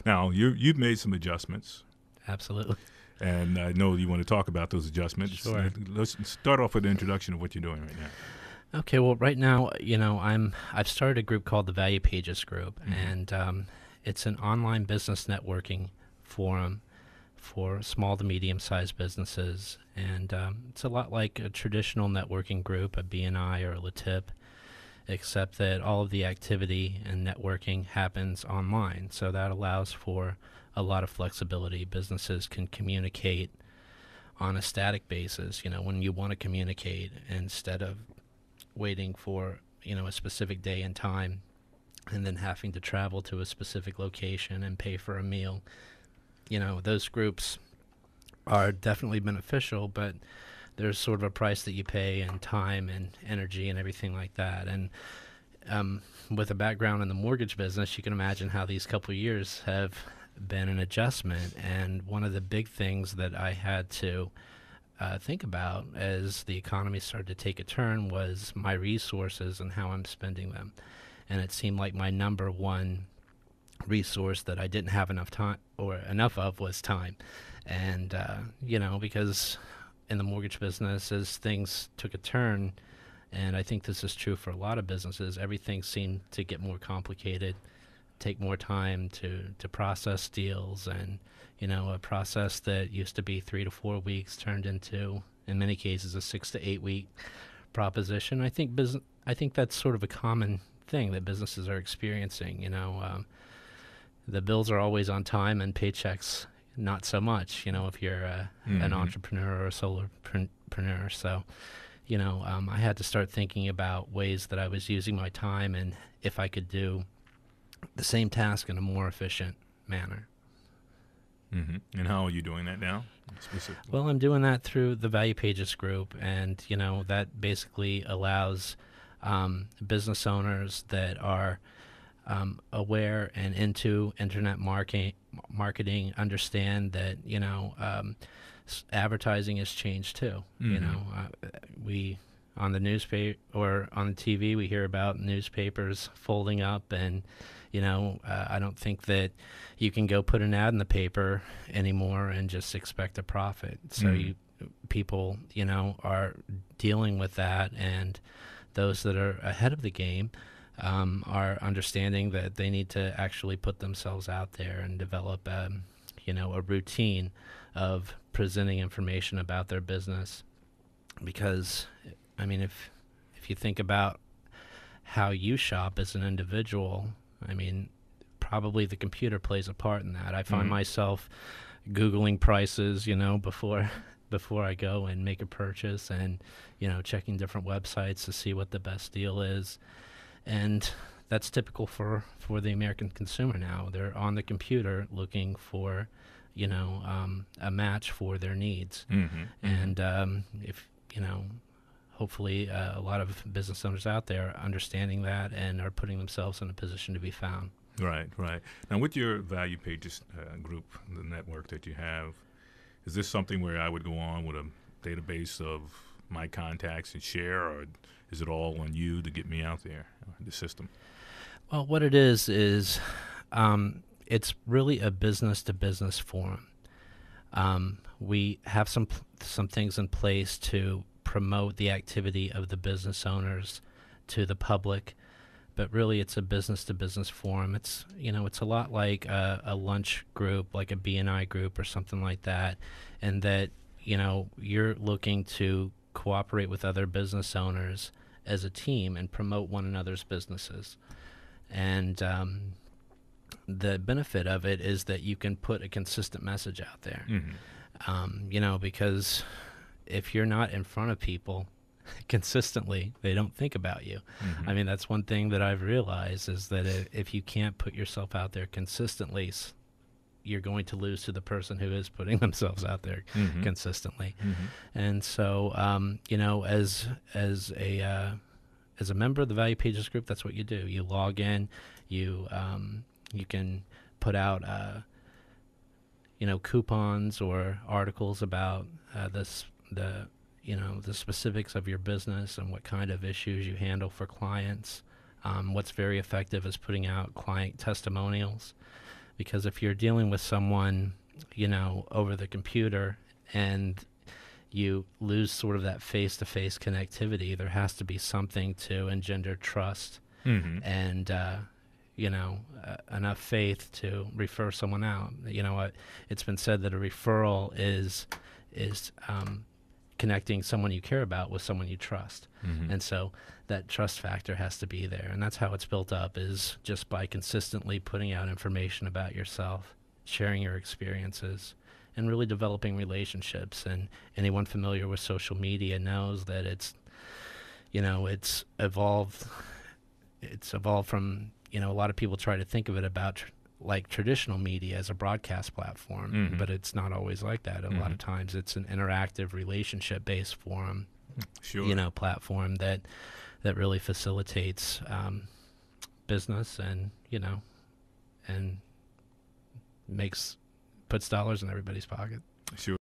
Now, you've made some adjustments, Absolutely. and I know you want to talk about those adjustments. Sure. Let's start off with an introduction of what you're doing right now. Okay, well, right now, I've started a group called the Value Pages Group, Mhm. and it's an online business networking forum for small to medium-sized businesses, and it's a lot like a traditional networking group, a BNI or a LaTip, except that all of the activity and networking happens online. So that allows for a lot of flexibility. Businesses can communicate on a static basis, when you want to communicate, instead of waiting for, a specific day and time and then having to travel to a specific location and pay for a meal. Those groups are definitely beneficial, but there's sort of a price that you pay in time and energy and everything like that. And with a background in the mortgage business, you can imagine how these couple of years have been an adjustment. And one of the big things that I had to think about as the economy started to take a turn was my resources and how I'm spending them. And it seemed like my number one resource that I didn't have enough time or enough of was time. And, because in the mortgage business, as things took a turn, and I think this is true for a lot of businesses, everything seemed to get more complicated, take more time to process deals, and a process that used to be 3 to 4 weeks turned into, in many cases, a 6 to 8 week proposition. I think that's sort of a common thing that businesses are experiencing. The bills are always on time and paychecks not so much. If you're an entrepreneur or a solopreneur. So, I had to start thinking about ways that I was using my time and if I could do the same task in a more efficient manner. Mm-hmm. And how are you doing that now, specifically? Well, I'm doing that through the Value Pages Group, and that basically allows business owners that are aware and into internet marketing understand that advertising has changed too. We on the newspaper or on the TV we hear about newspapers folding up, and I don't think that you can go put an ad in the paper anymore and just expect a profit. So people are dealing with that, and those that are ahead of the game are understanding that they need to actually put themselves out there and develop a routine of presenting information about their business. Because if you think about how you shop as an individual, probably the computer plays a part in that. I find myself Googling prices, before I go and make a purchase, and checking different websites to see what the best deal is. And that's typical for the American consumer now. They're on the computer looking for a match for their needs. And if hopefully a lot of business owners out there are understanding that and are putting themselves in a position to be found. Right. Now, with your Value Pages group, the network that you have, is this something where I would go on with a database of my contacts and share, or is it all on you to get me out there, the system? Well, what it is it's really a business-to-business forum. We have some things in place to promote the activity of the business owners to the public, but really it's a business-to-business forum. It's it's a lot like a lunch group, like a BNI group or something like that, and that you're looking to cooperate with other business owners as a team and promote one another's businesses. And the benefit of it is that you can put a consistent message out there. Because if you're not in front of people consistently, they don't think about you. That's one thing that I've realized is that if you can't put yourself out there consistently, you're going to lose to the person who is putting themselves out there consistently. And so, as a member of the Value Pages Group, that's what you do. You log in, you can put out coupons or articles about the specifics of your business and what kind of issues you handle for clients. What's very effective is putting out client testimonials, because if you're dealing with someone, over the computer, and you lose sort of that face-to-face connectivity, there has to be something to engender trust and enough faith to refer someone out. It's been said that a referral is connecting someone you care about with someone you trust. And so that trust factor has to be there. And that's how it's built up, is just by consistently putting out information about yourself, sharing your experiences, and really developing relationships. And anyone familiar with social media knows that it's evolved. It's evolved from, a lot of people try to think of it about like traditional media as a broadcast platform, but it's not always like that. A lot of times it's an interactive relationship-based forum, platform that really facilitates business and, and puts dollars in everybody's pocket. Sure.